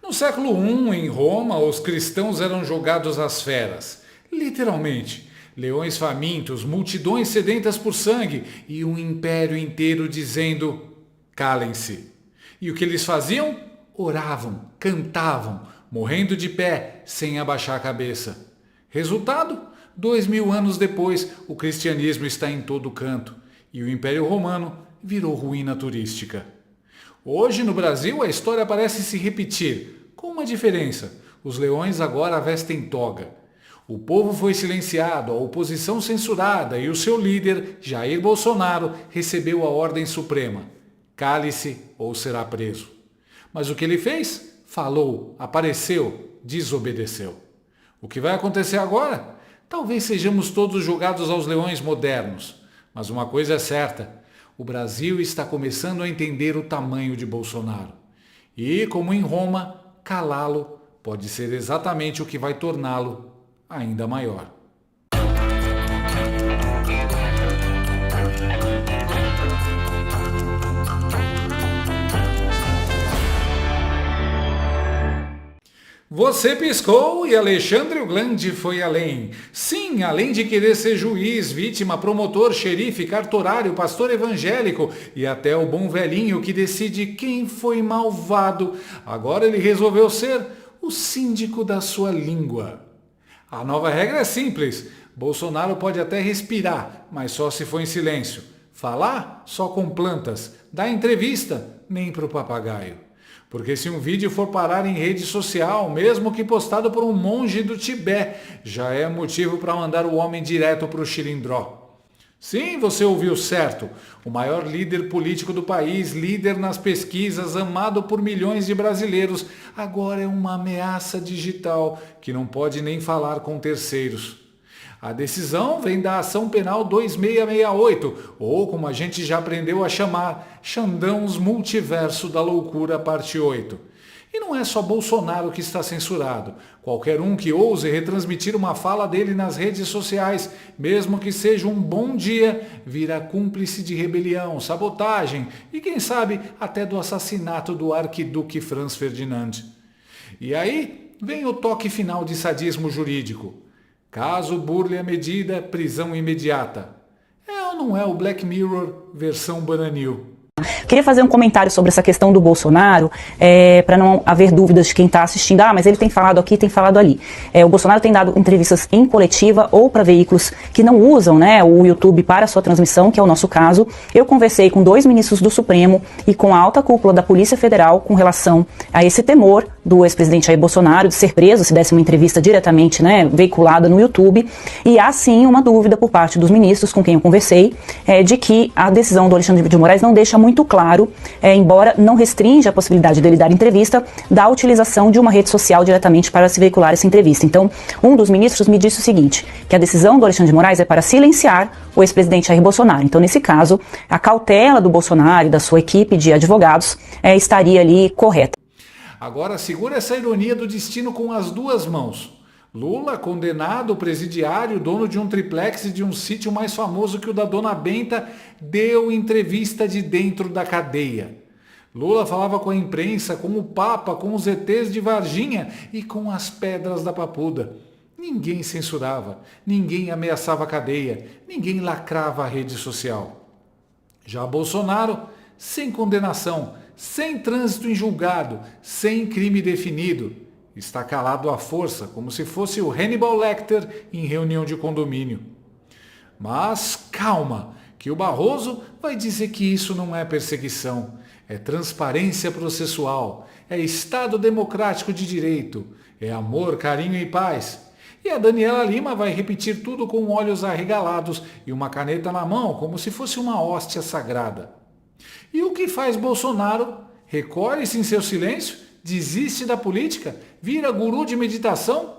No século I, em Roma, os cristãos eram jogados às feras. Literalmente. Leões famintos, multidões sedentas por sangue e um império inteiro dizendo: calem-se. E o que eles faziam? Oravam, cantavam, morrendo de pé, sem abaixar a cabeça. Resultado? 2000 anos depois, o cristianismo está em todo canto e o Império Romano virou ruína turística. Hoje, no Brasil, a história parece se repetir, com uma diferença: os leões agora vestem toga. O povo foi silenciado, a oposição censurada e o seu líder, Jair Bolsonaro, recebeu a ordem suprema: cale-se ou será preso. Mas o que ele fez? Falou, apareceu, desobedeceu. O que vai acontecer agora? Talvez sejamos todos jogados aos leões modernos. Mas uma coisa é certa: o Brasil está começando a entender o tamanho de Bolsonaro. E, como em Roma, calá-lo pode ser exatamente o que vai torná-lo ainda maior. Você piscou e Alexandre o Grande foi além. Sim, além de querer ser juiz, vítima, promotor, xerife, cartorário, pastor evangélico e até o bom velhinho que decide quem foi malvado, agora ele resolveu ser o síndico da sua língua. A nova regra é simples: Bolsonaro pode até respirar, mas só se for em silêncio. Falar, só com plantas. Dar entrevista, nem para o papagaio. Porque se um vídeo for parar em rede social, mesmo que postado por um monge do Tibete, já é motivo para mandar o homem direto para o xilindró. Sim, você ouviu certo. O maior líder político do país, líder nas pesquisas, amado por milhões de brasileiros, agora é uma ameaça digital que não pode nem falar com terceiros. A decisão vem da Ação Penal 2668, ou como a gente já aprendeu a chamar, Xandãos Multiverso da Loucura, parte 8. E não é só Bolsonaro que está censurado. Qualquer um que ouse retransmitir uma fala dele nas redes sociais, mesmo que seja um bom dia, vira cúmplice de rebelião, sabotagem e, quem sabe, até do assassinato do arquiduque Franz Ferdinand. E aí vem o toque final de sadismo jurídico. Caso burle a medida, prisão imediata. É ou não é o Black Mirror versão Bananil? Queria fazer um comentário sobre essa questão do Bolsonaro, para não haver dúvidas de quem está assistindo. Mas ele tem falado aqui, tem falado ali. O Bolsonaro tem dado entrevistas em coletiva ou para veículos que não usam, o YouTube para sua transmissão, que é o nosso caso. Eu conversei com 2 ministros do Supremo e com a alta cúpula da Polícia Federal com relação a esse temor do ex-presidente Jair Bolsonaro de ser preso se desse uma entrevista diretamente veiculada no YouTube. E há sim uma dúvida por parte dos ministros com quem eu conversei, de que a decisão do Alexandre de Moraes não deixa muito claro, embora não restrinja a possibilidade dele dar entrevista, da utilização de uma rede social diretamente para se veicular essa entrevista. Então, um dos ministros me disse o seguinte, que a decisão do Alexandre de Moraes é para silenciar o ex-presidente Jair Bolsonaro. Então, nesse caso, a cautela do Bolsonaro e da sua equipe de advogados estaria ali correta. Agora, segura essa ironia do destino com as 2 mãos. Lula, condenado, presidiário, dono de um triplex e de um sítio mais famoso que o da Dona Benta, deu entrevista de dentro da cadeia. Lula falava com a imprensa, com o Papa, com os ETs de Varginha e com as pedras da Papuda. Ninguém censurava, ninguém ameaçava a cadeia, ninguém lacrava a rede social. Já Bolsonaro, sem condenação, sem trânsito em julgado, sem crime definido, está calado à força, como se fosse o Hannibal Lecter em reunião de condomínio. Mas calma, que o Barroso vai dizer que isso não é perseguição, é transparência processual, é Estado democrático de direito, é amor, carinho e paz. E a Daniela Lima vai repetir tudo com olhos arregalados e uma caneta na mão, como se fosse uma hóstia sagrada. E o que faz Bolsonaro? Recolhe-se em seu silêncio? Desiste da política? Vira guru de meditação?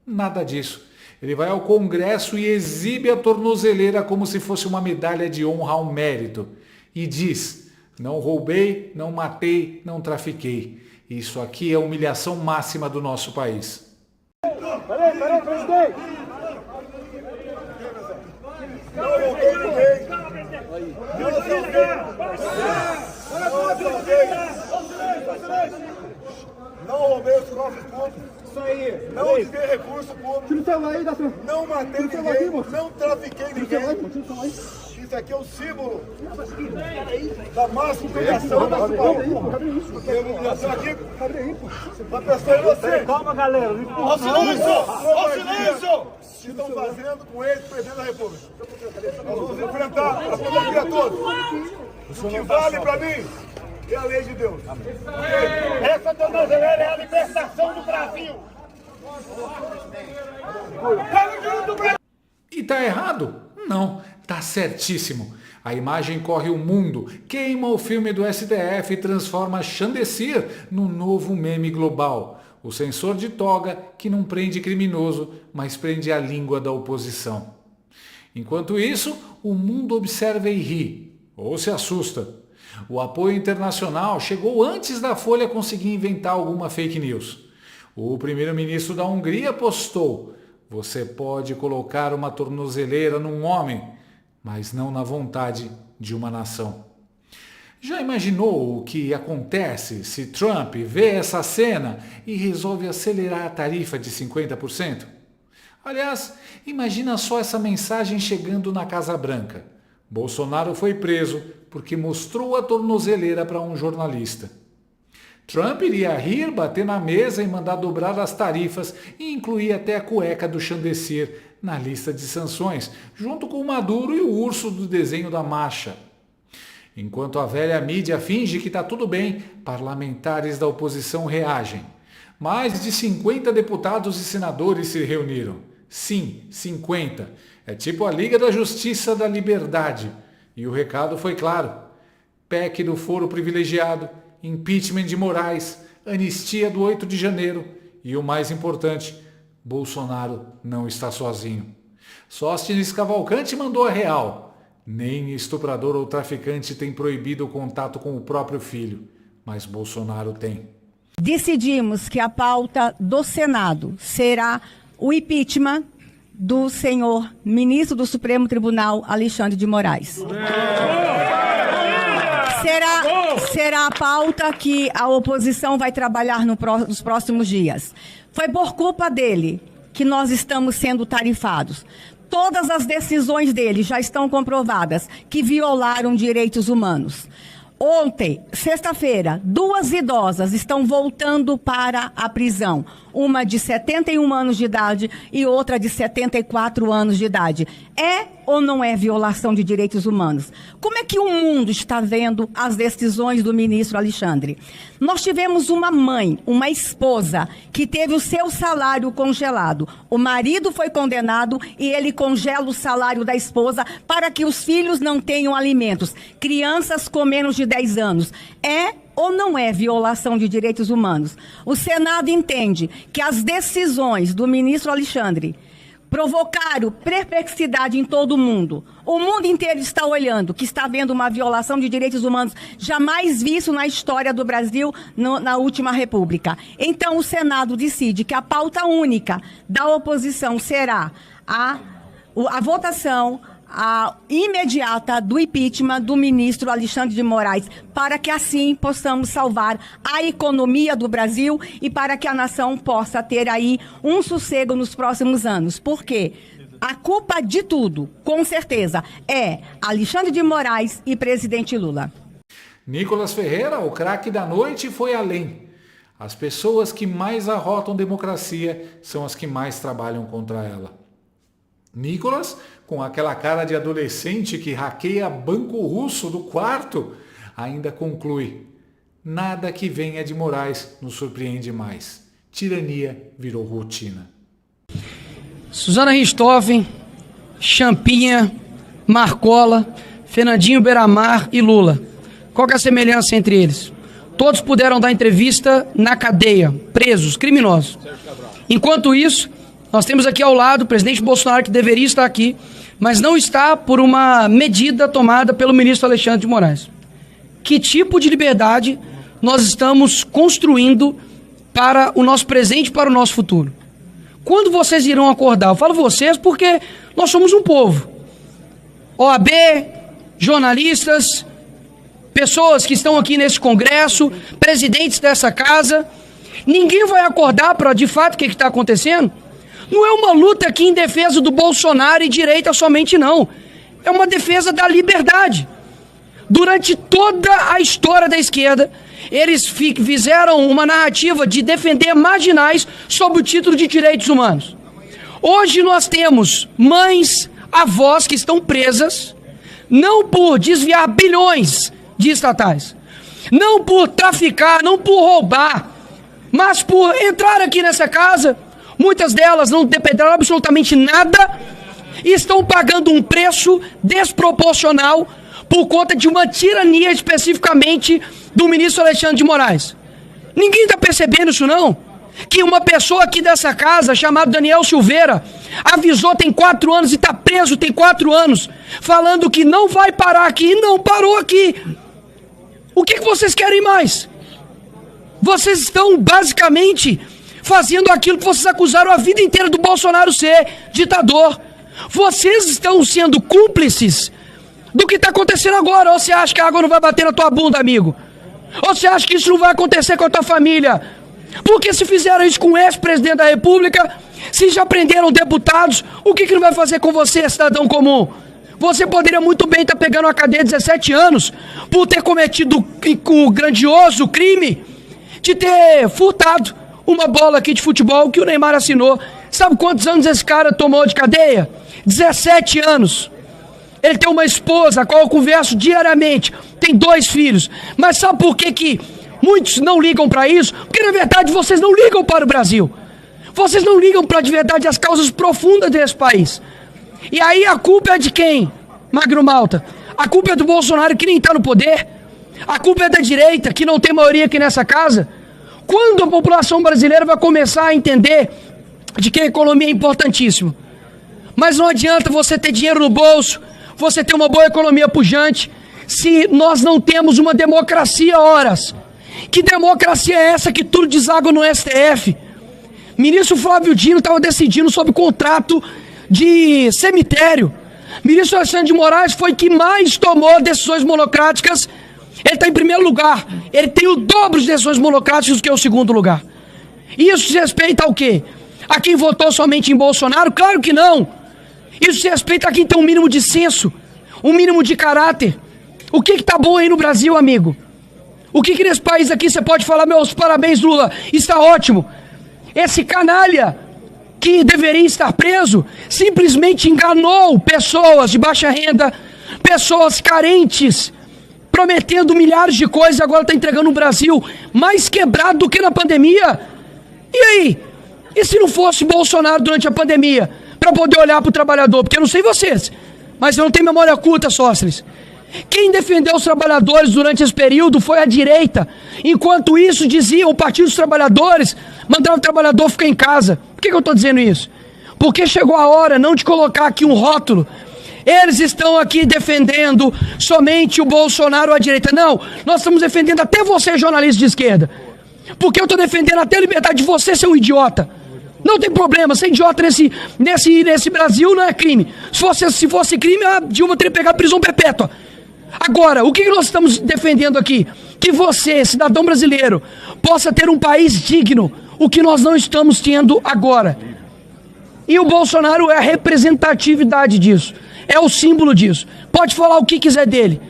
Nada disso. Ele vai ao Congresso e exibe a tornozeleira como se fosse uma medalha de honra ao mérito. E diz: não roubei, não matei, não trafiquei. Isso aqui é a humilhação máxima do nosso país. Peraí, presidente! Não roubei ninguém! Não roubei os cofres públicos. Isso aí. Não desviei recurso público. Tira o celular aí, não matei ninguém. Não trafiquei ninguém. Isso aqui é o símbolo da máxima humilhação da sua humilhação aqui. Uma pessoa inocente. Calma, galera. Ó silêncio! Ó silêncio! O que estão fazendo com ele, presidente da República? Nós vamos enfrentar a pandemia toda. O que vale para mim é a lei de Deus. Essa tornozeleira é a libertação do Brasil. E tá errado? Não, tá certíssimo. A imagem corre o mundo, queima o filme do STF e transforma Chandecir no novo meme global. O censor de toga que não prende criminoso, mas prende a língua da oposição. Enquanto isso, o mundo observa e ri, ou se assusta. O apoio internacional chegou antes da Folha conseguir inventar alguma fake news. O primeiro-ministro da Hungria postou: você pode colocar uma tornozeleira num homem, mas não na vontade de uma nação. Já imaginou o que acontece se Trump vê essa cena e resolve acelerar a tarifa de 50%? Aliás, imagina só essa mensagem chegando na Casa Branca. Bolsonaro foi preso porque mostrou a tornozeleira para um jornalista. Trump iria rir, bater na mesa e mandar dobrar as tarifas e incluir até a cueca do Chandecir na lista de sanções, junto com o Maduro e o urso do desenho da marcha. Enquanto a velha mídia finge que está tudo bem, parlamentares da oposição reagem. Mais de 50 deputados e senadores se reuniram. Sim, 50. É tipo a Liga da Justiça da Liberdade. E o recado foi claro. PEC do foro privilegiado, impeachment de Moraes, anistia do 8 de janeiro e o mais importante, Bolsonaro não está sozinho. Sóstenes Cavalcante mandou a real. Nem estuprador ou traficante tem proibido o contato com o próprio filho, mas Bolsonaro tem. Decidimos que a pauta do Senado será o impeachment do senhor ministro do Supremo Tribunal, Alexandre de Moraes. Será a pauta que a oposição vai trabalhar nos próximos dias. Foi por culpa dele que nós estamos sendo tarifados. Todas as decisões dele já estão comprovadas que violaram direitos humanos. Ontem, sexta-feira, 2 idosas estão voltando para a prisão. Uma de 71 anos de idade e outra de 74 anos de idade. É ou não é violação de direitos humanos? Como é que o mundo está vendo as decisões do ministro Alexandre? Nós tivemos uma mãe, uma esposa, que teve o seu salário congelado. O marido foi condenado e ele congela o salário da esposa para que os filhos não tenham alimentos. Crianças com menos de 10 anos. É ou não é violação de direitos humanos? O Senado entende que as decisões do ministro Alexandre provocaram perplexidade em todo o mundo. O mundo inteiro está olhando, que está vendo uma violação de direitos humanos jamais visto na história do Brasil na última República. Então o Senado decide que a pauta única da oposição será a votação imediata do impeachment do ministro Alexandre de Moraes, para que assim possamos salvar a economia do Brasil e para que a nação possa ter aí um sossego nos próximos anos. Por quê? A culpa de tudo, com certeza, é Alexandre de Moraes e presidente Lula. Nicolas Ferreira, o craque da noite, foi além. As pessoas que mais arrotam democracia são as que mais trabalham contra ela. Nicolas, com aquela cara de adolescente que hackeia banco russo do quarto, ainda conclui: nada que venha de Moraes nos surpreende mais. Tirania virou rotina. Suzana Richthofen, Champinha, Marcola, Fernandinho Beiramar e Lula. Qual que é a semelhança entre eles? Todos puderam dar entrevista na cadeia, presos, criminosos. Enquanto isso, nós temos aqui ao lado o presidente Bolsonaro, que deveria estar aqui, mas não está por uma medida tomada pelo ministro Alexandre de Moraes. Que tipo de liberdade nós estamos construindo para o nosso presente e para o nosso futuro? Quando vocês irão acordar? Eu falo vocês porque nós somos um povo. OAB, jornalistas, pessoas que estão aqui nesse congresso, presidentes dessa casa, Ninguém vai acordar para, de fato, o que está acontecendo? Não é uma luta aqui em defesa do Bolsonaro e direita somente, não. É uma defesa da liberdade. Durante toda a história da esquerda, eles fizeram uma narrativa de defender marginais sob o título de direitos humanos. Hoje nós temos mães, avós que estão presas, não por desviar bilhões de estatais, não por traficar, não por roubar, mas por entrar aqui nessa casa, muitas delas não dependeram absolutamente nada e estão pagando um preço desproporcional por conta de uma tirania especificamente do ministro Alexandre de Moraes. Ninguém está percebendo isso não? Que uma pessoa aqui dessa casa, chamada Daniel Silveira, avisou tem 4 anos e está preso tem 4 anos, falando que não vai parar aqui e não parou aqui. O que vocês querem mais? Vocês estão basicamente fazendo aquilo que vocês acusaram a vida inteira do Bolsonaro ser, ditador. Vocês estão sendo cúmplices do que está acontecendo agora. Ou você acha que a água não vai bater na tua bunda, amigo? Ou você acha que isso não vai acontecer com a tua família? Porque se fizeram isso com o ex-presidente da República, se já prenderam deputados, o que não vai fazer com você, cidadão comum? Você poderia muito bem estar pegando uma cadeia de 17 anos por ter cometido o grandioso crime de ter furtado uma bola aqui de futebol que o Neymar assinou. Sabe quantos anos esse cara tomou de cadeia? 17 anos. Ele tem uma esposa, a qual eu converso diariamente, tem 2 filhos. Mas sabe por que muitos não ligam para isso? Porque na verdade vocês não ligam para o Brasil. Vocês não ligam para de verdade as causas profundas desse país. E aí a culpa é de quem, Magno Malta? A culpa é do Bolsonaro que nem está no poder? A culpa é da direita que não tem maioria aqui nessa casa? Quando a população brasileira vai começar a entender de que a economia é importantíssima? Mas não adianta você ter dinheiro no bolso, você ter uma boa economia pujante, se nós não temos uma democracia, horas. Que democracia é essa que tudo deságua no STF? Ministro Flávio Dino estava decidindo sobre contrato de cemitério. Ministro Alexandre de Moraes foi que mais tomou decisões monocráticas. Ele está em primeiro lugar. Ele tem o dobro de decisões monocráticas do que o segundo lugar. E isso se respeita ao quê? A quem votou somente em Bolsonaro? Claro que não. Isso se respeita a quem tem um mínimo de senso, um mínimo de caráter. O que está bom aí no Brasil, amigo? O que nesse país aqui você pode falar, meus parabéns, Lula, está ótimo. Esse canalha que deveria estar preso simplesmente enganou pessoas de baixa renda, pessoas carentes, prometendo milhares de coisas e agora está entregando um Brasil mais quebrado do que na pandemia. E aí? E se não fosse Bolsonaro durante a pandemia, para poder olhar para o trabalhador? Porque eu não sei vocês, mas eu não tenho memória curta, sócios. Quem defendeu os trabalhadores durante esse período foi a direita. Enquanto isso, dizia o Partido dos Trabalhadores, mandava o trabalhador ficar em casa. Por que eu estou dizendo isso? Porque chegou a hora não de colocar aqui um rótulo. Eles estão aqui defendendo somente o Bolsonaro ou a direita. Não, nós estamos defendendo até você, jornalista de esquerda. Porque eu estou defendendo até a liberdade de você ser um idiota. Não tem problema, ser idiota nesse Brasil não é crime. Se fosse crime, a Dilma teria pegado prisão perpétua. Agora, o que nós estamos defendendo aqui? Que você, cidadão brasileiro, possa ter um país digno, o que nós não estamos tendo agora. E o Bolsonaro é a representatividade disso, é o símbolo disso. Pode falar o que quiser dele,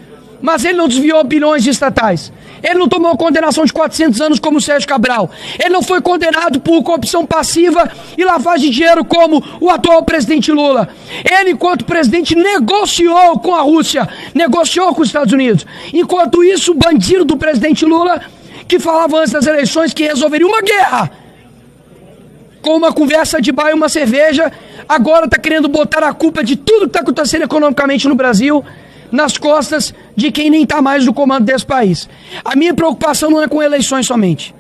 mas ele não desviou bilhões de estatais. Ele não tomou condenação de 400 anos como o Sérgio Cabral. Ele não foi condenado por corrupção passiva e lavagem de dinheiro como o atual presidente Lula. Ele, enquanto presidente, negociou com a Rússia, negociou com os Estados Unidos. Enquanto isso, o bandido do presidente Lula, que falava antes das eleições que resolveria uma guerra, com uma conversa de bar e uma cerveja, agora está querendo botar a culpa de tudo que está acontecendo economicamente no Brasil nas costas de quem nem está mais no comando desse país. A minha preocupação não é com eleições somente.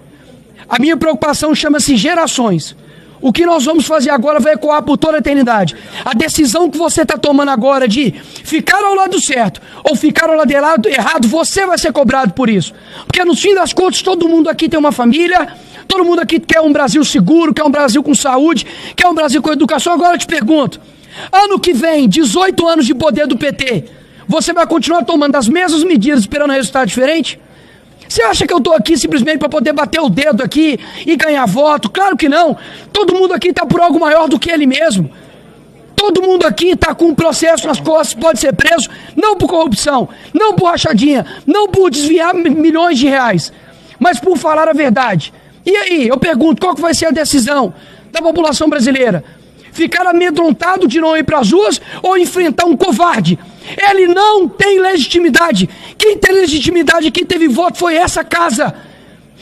A minha preocupação chama-se gerações. O que nós vamos fazer agora vai ecoar por toda a eternidade. A decisão que você está tomando agora de ficar ao lado certo ou ficar ao lado errado, você vai ser cobrado por isso. Porque no fim das contas, todo mundo aqui tem uma família, todo mundo aqui quer um Brasil seguro, quer um Brasil com saúde, quer um Brasil com educação. Agora eu te pergunto, ano que vem, 18 anos de poder do PT, você vai continuar tomando as mesmas medidas esperando resultado diferente? Você acha que eu tô aqui simplesmente para poder bater o dedo aqui e ganhar voto? Claro que não. Todo mundo aqui tá por algo maior do que ele mesmo. Todo mundo aqui tá com um processo nas costas, pode ser preso, não por corrupção, não por rachadinha, não por desviar milhões de reais, mas por falar a verdade. E aí, eu pergunto, qual que vai ser a decisão da população brasileira? Ficar amedrontado de não ir para as ruas ou enfrentar um covarde? Ele não tem legitimidade. Quem tem legitimidade, quem teve voto foi essa casa.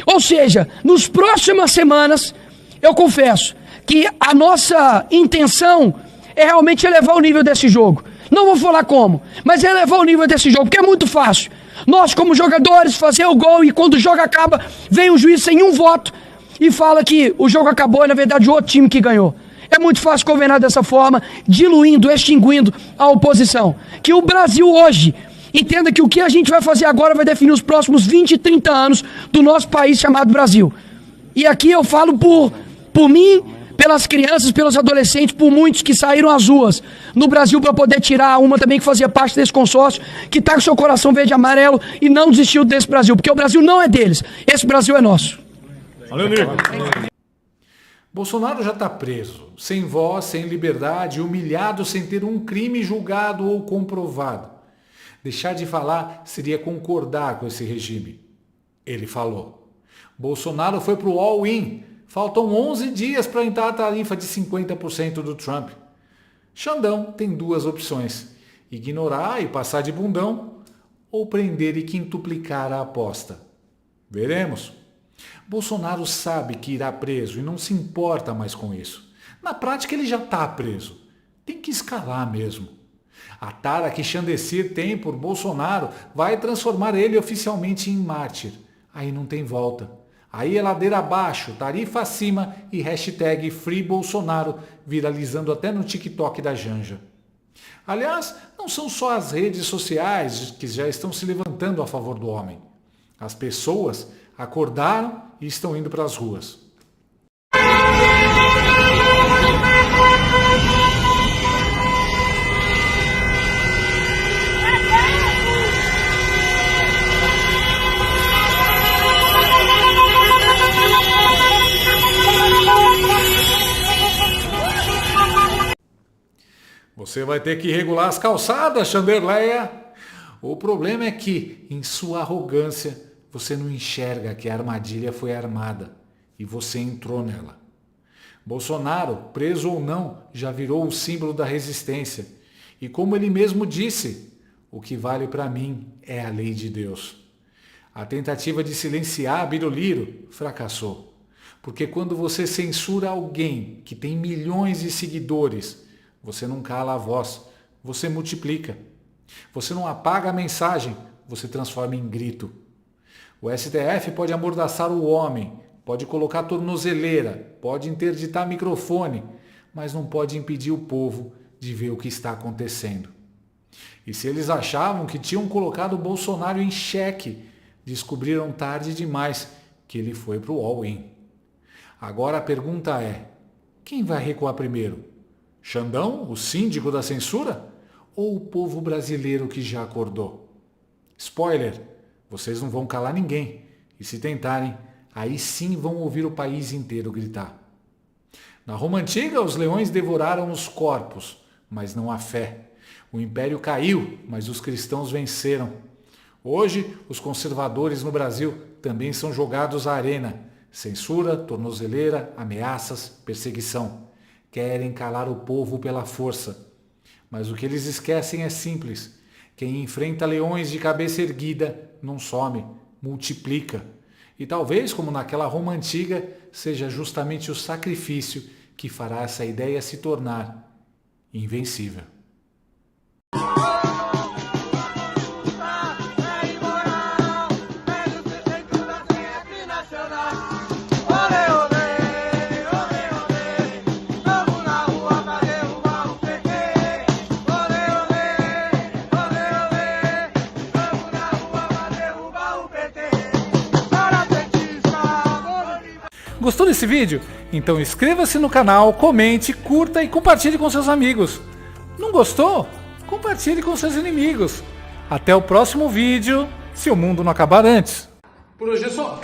Ou seja, nas próximas semanas, eu confesso que a nossa intenção é realmente elevar o nível desse jogo. Não vou falar como, mas é elevar o nível desse jogo, porque é muito fácil. Nós, como jogadores, fazer o gol e quando o jogo acaba, vem o juiz sem um voto e fala que o jogo acabou e, na verdade, o outro time que ganhou. É muito fácil governar dessa forma, diluindo, extinguindo a oposição. Que o Brasil hoje entenda que o que a gente vai fazer agora vai definir os próximos 20, 30 anos do nosso país chamado Brasil. E aqui eu falo por mim, pelas crianças, pelos adolescentes, por muitos que saíram às ruas no Brasil para poder tirar uma também que fazia parte desse consórcio, que está com seu coração verde e amarelo e não desistiu desse Brasil, porque o Brasil não é deles, esse Brasil é nosso. Valeu, Bolsonaro já está preso, sem voz, sem liberdade, humilhado sem ter um crime julgado ou comprovado. Deixar de falar seria concordar com esse regime. Ele falou. Bolsonaro foi para o all-in. Faltam 11 dias para entrar a tarifa de 50% do Trump. Xandão tem duas opções. Ignorar e passar de bundão ou prender e quintuplicar a aposta. Veremos. Bolsonaro sabe que irá preso e não se importa mais com isso. Na prática ele já está preso. Tem que escalar mesmo. A tara que Xandecir tem por Bolsonaro vai transformar ele oficialmente em mártir. Aí não tem volta. Aí é ladeira abaixo, tarifa acima e hashtag FreeBolsonaro viralizando até no TikTok da Janja. Aliás, não são só as redes sociais que já estão se levantando a favor do homem. As pessoas acordaram e estão indo para as ruas. Você vai ter que regular as calçadas, Chanderleia. O problema é que, em sua arrogância, você não enxerga que a armadilha foi armada e você entrou nela. Bolsonaro, preso ou não, já virou o símbolo da resistência. E como ele mesmo disse, o que vale para mim é a lei de Deus. A tentativa de silenciar Biruliro fracassou. Porque quando você censura alguém que tem milhões de seguidores, você não cala a voz, você multiplica. Você não apaga a mensagem, você transforma em grito. O STF pode amordaçar o homem, pode colocar tornozeleira, pode interditar microfone, mas não pode impedir o povo de ver o que está acontecendo. E se eles achavam que tinham colocado o Bolsonaro em xeque, descobriram tarde demais que ele foi para o all-in. Agora a pergunta é, quem vai recuar primeiro? Xandão, o síndico da censura? Ou o povo brasileiro que já acordou? Spoiler, vocês não vão calar ninguém. E se tentarem, aí sim vão ouvir o país inteiro gritar. Na Roma Antiga, os leões devoraram os corpos, mas não a fé. O império caiu, mas os cristãos venceram. Hoje, os conservadores no Brasil também são jogados à arena. Censura, tornozeleira, ameaças, perseguição. Querem calar o povo pela força. Mas o que eles esquecem é simples. Quem enfrenta leões de cabeça erguida não some, multiplica. E talvez, como naquela Roma antiga, seja justamente o sacrifício que fará essa ideia se tornar invencível. Gostou desse vídeo? Então inscreva-se no canal, comente, curta e compartilhe com seus amigos. Não gostou? Compartilhe com seus inimigos. Até o próximo vídeo, se o mundo não acabar antes. Por hoje é só.